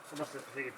Samassa siirtyy.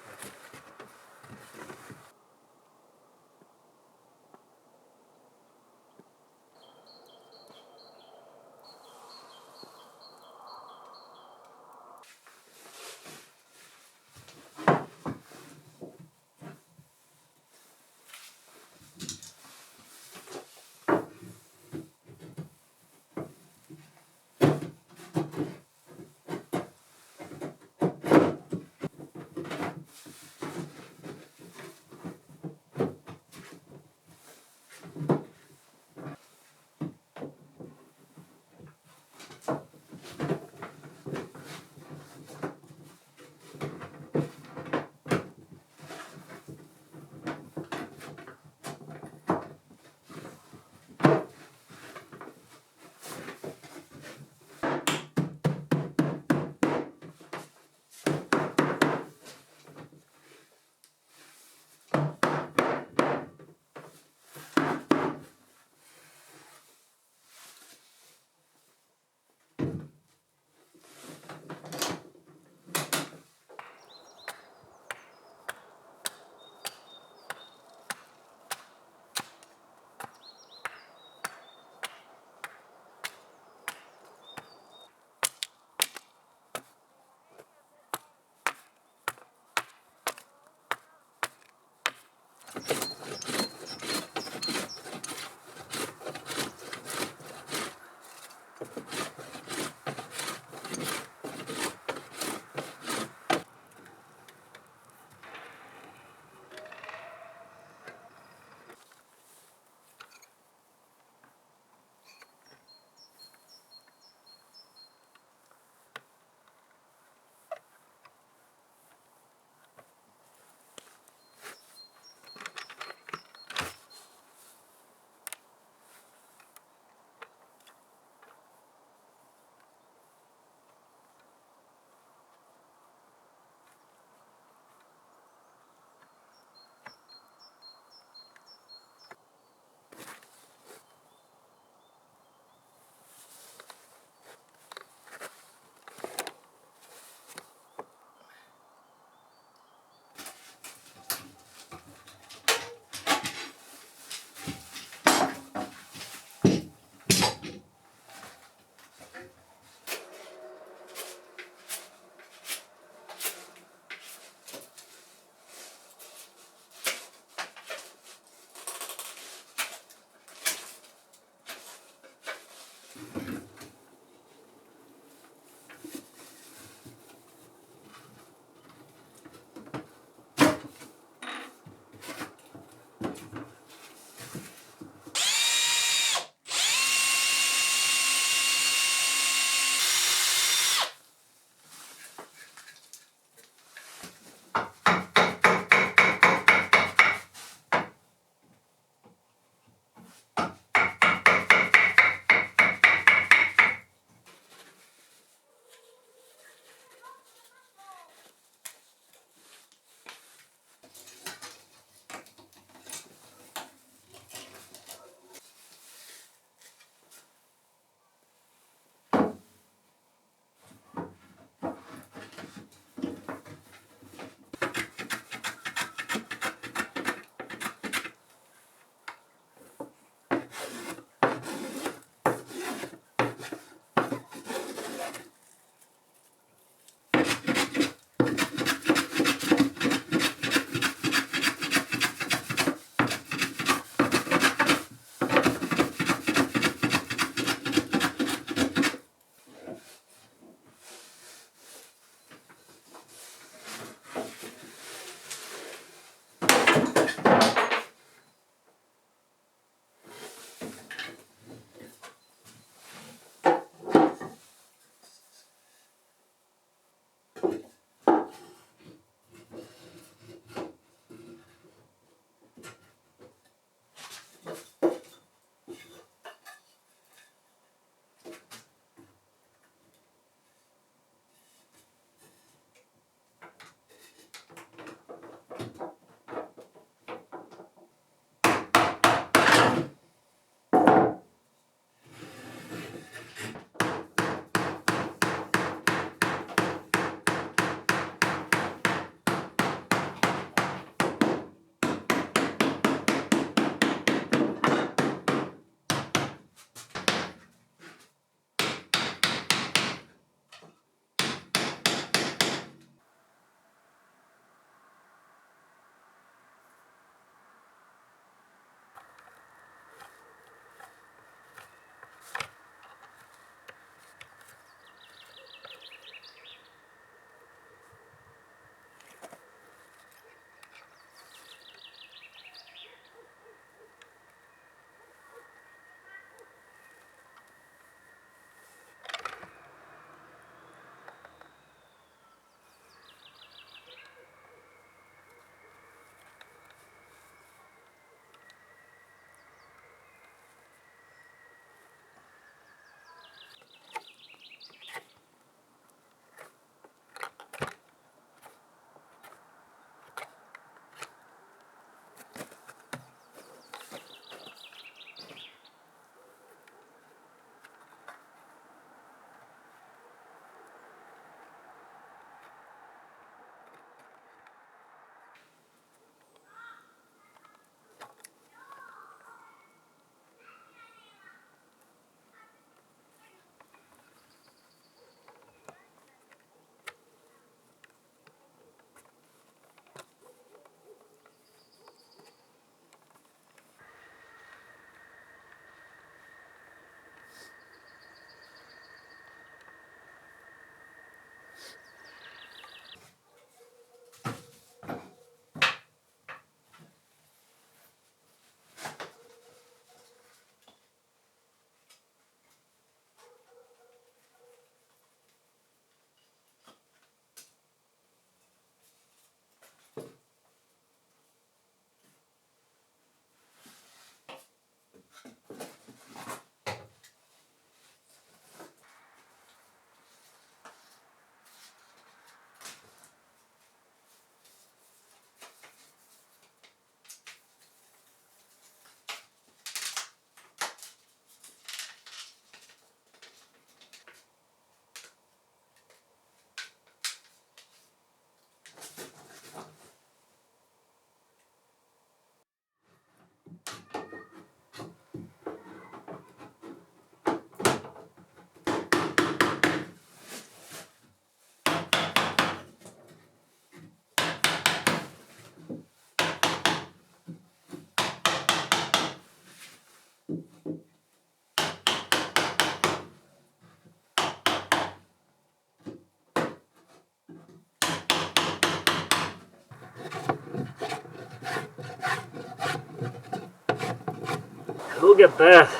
Look at that!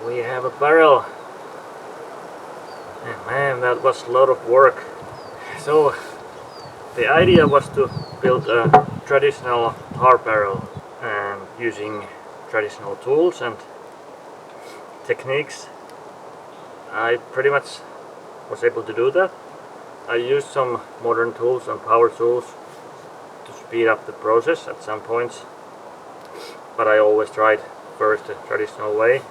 We have a barrel. And man, that was a lot of work. So the idea was to build a traditional tar barrel and using traditional tools and techniques. I pretty much was able to do that. I used some modern tools and power tools to speed up the process at some points, but I always tried first the traditional way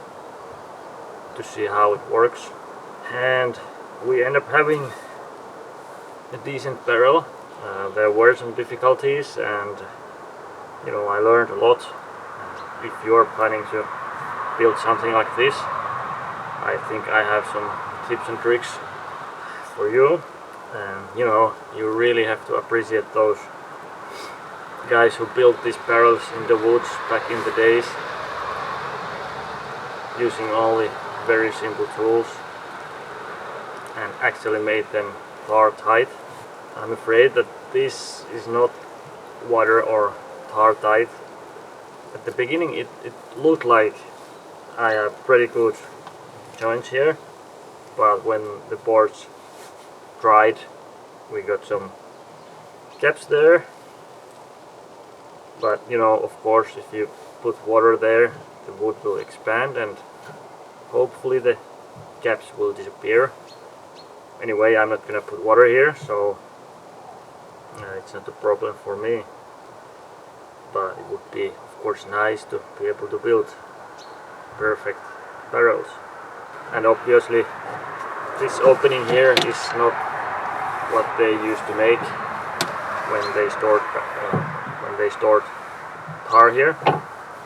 to see how it works, and we end up having a decent barrel. There were some difficulties, and I learned a lot. If you're planning to build something like this, I think I have some tips and tricks for you. And you really have to appreciate those guys who built these barrels in the woods back in the days, using only very simple tools and actually made them tar tight. I'm afraid that this is not water or tar tight. At the beginning it looked like I have pretty good joints here, but when the boards dried we got some gaps there. But of course, if you put water there, the wood will expand and hopefully the gaps will disappear. Anyway, I'm not gonna put water here, so it's not a problem for me. But it would be, of course, nice to be able to build perfect barrels. And obviously, this opening here is not what they used to make when they stored tar here.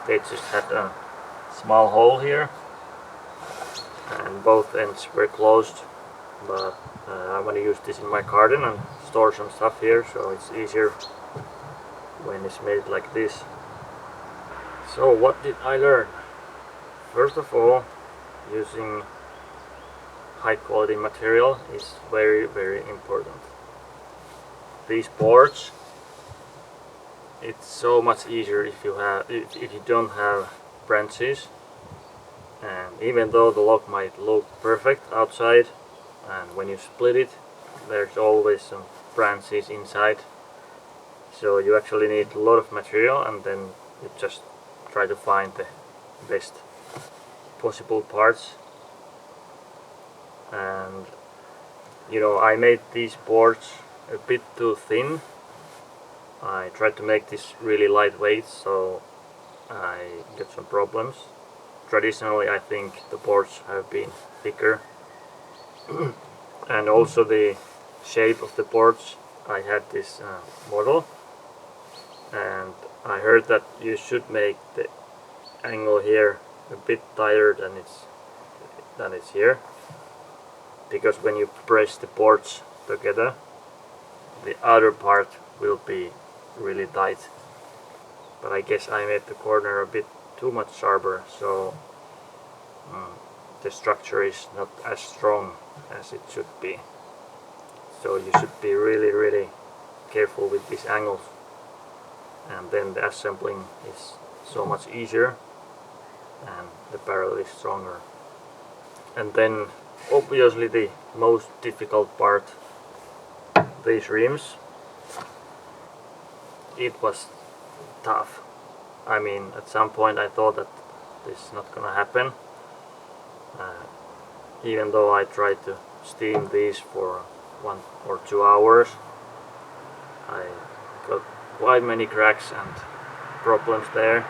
They just had a small hole here, and both ends were closed. But I want to use this in my garden and store some stuff here, so it's easier when it's made like this. So what did I learn? First of all, using high quality material is very, very important. These boards, it's so much easier if you don't have branches, and even though the log might look perfect outside, and when you split it there's always some branches inside, so you actually need a lot of material, and then you just try to find the best possible parts. And I made these boards a bit too thin. I tried to make this really lightweight, so I get some problems. Traditionally I think the boards have been thicker and also the shape of the boards. I had this model, and I heard that you should make the angle here a bit tighter than it's here, because when you press the boards together the outer part will be really tight. But I guess I made the corner a bit too much sharper, so the structure is not as strong as it should be. So you should be really, really careful with these angles, and then the assembling is so much easier and the barrel is stronger. And then obviously the most difficult part, these rims. It was tough. I mean, at some point I thought that this is not gonna happen. Even though I tried to steam these for 1 or 2 hours, I got quite many cracks and problems there.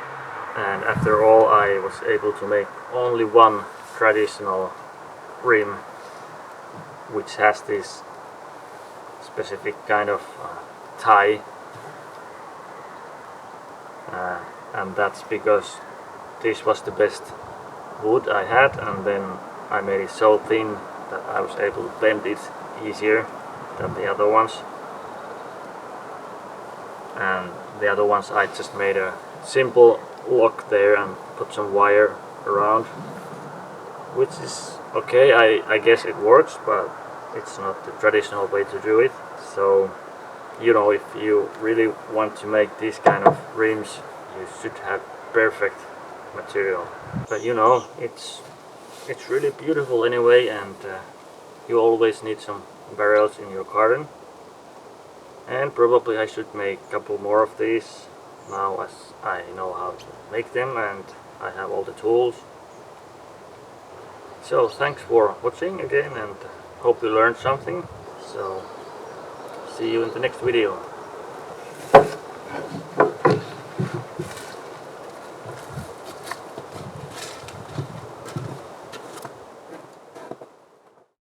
And after all, I was able to make only one traditional rim, which has this specific kind of tie, and that's because this was the best wood I had, and then I made it so thin that I was able to bend it easier than the other ones. And the other ones I just made a simple lock there and put some wire around, which is okay. I guess it works, but it's not the traditional way to do it. So if you really want to make these kind of rims, you should have perfect material. But you know, it's really beautiful anyway, and you always need some barrels in your garden. And probably I should make a couple more of these now, as I know how to make them and I have all the tools. So thanks for watching again, and hope you learned something. So see you in the next video.